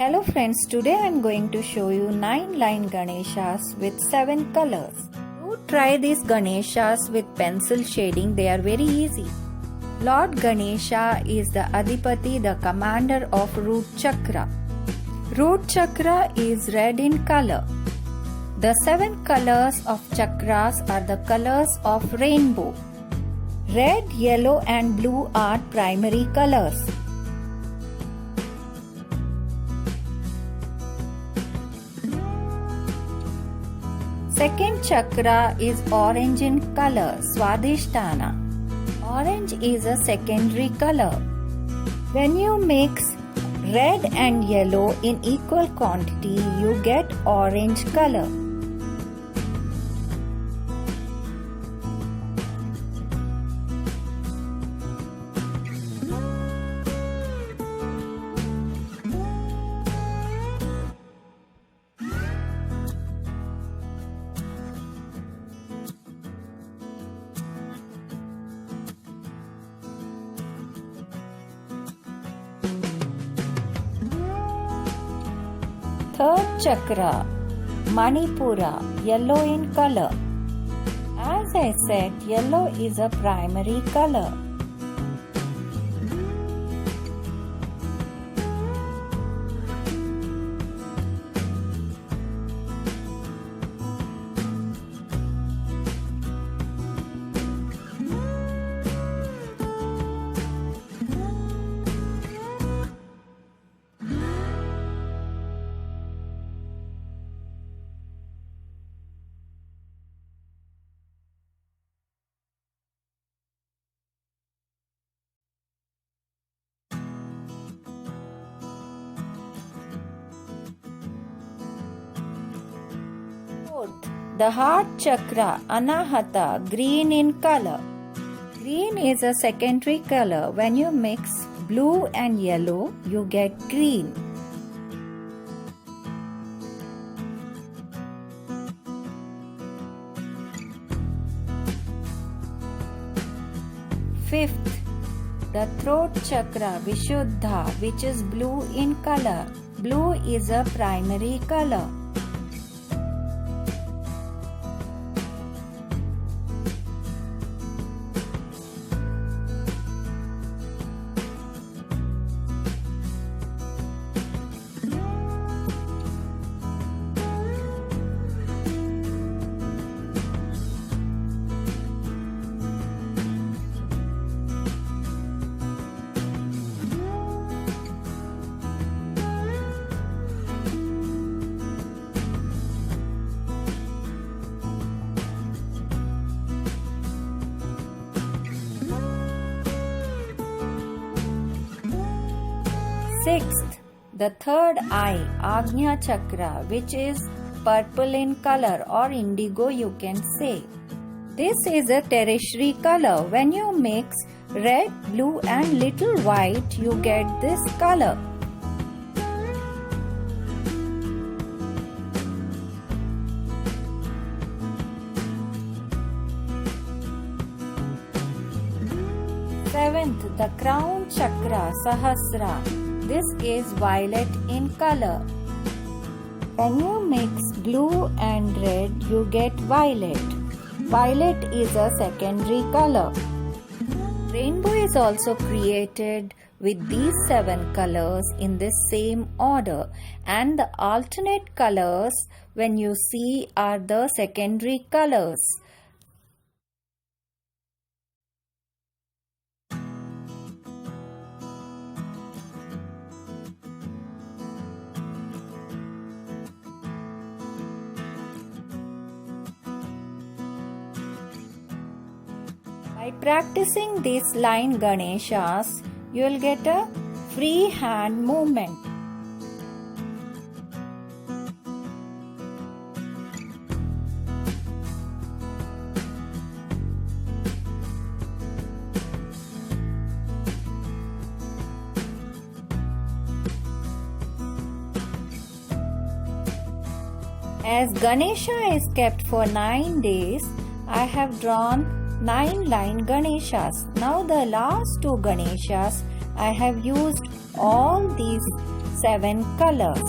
Hello friends, today I am going to show you 9 line Ganeshas with 7 colors. Do try these Ganeshas with pencil shading, they are very easy. Lord Ganesha is the Adipati, the commander of root chakra. Root chakra is red in color. The 7 colors of chakras are the colors of rainbow. Red, yellow and blue are primary colors. Second chakra is orange in color, Swadhisthana. Orange is a secondary color. When you mix red and yellow in equal quantity, you get orange color. Third chakra, Manipura, yellow in color. As I said, yellow is a primary color. Fourth, the heart chakra, Anahata, green in color. Green is a secondary color. When you mix blue and yellow, you get green. Fifth, the throat chakra, Vishuddha, which is blue in color. Blue is a primary color. Sixth, the third eye, Agnya chakra, which is purple in color or indigo you can say. This is a tertiary color. When you mix red, blue and little white, you get this color. Seventh, the crown chakra, Sahasra. This is violet in color. When you mix blue and red, you get violet. Violet is a secondary color. Rainbow is also created with these 7 colors in the same order, and the alternate colors when you see are the secondary colors. By practicing these line Ganeshas, you will get a free hand movement. As Ganesha is kept for 9 days, I have drawn 9 line Ganeshas. Now the last 2 Ganeshas I have used all these 7 colors.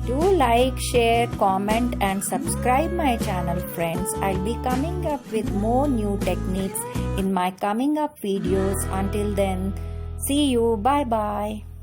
Do like, share, comment and subscribe my channel, friends. I'll be coming up with more new techniques in my coming up videos. Until then, see you. Bye bye.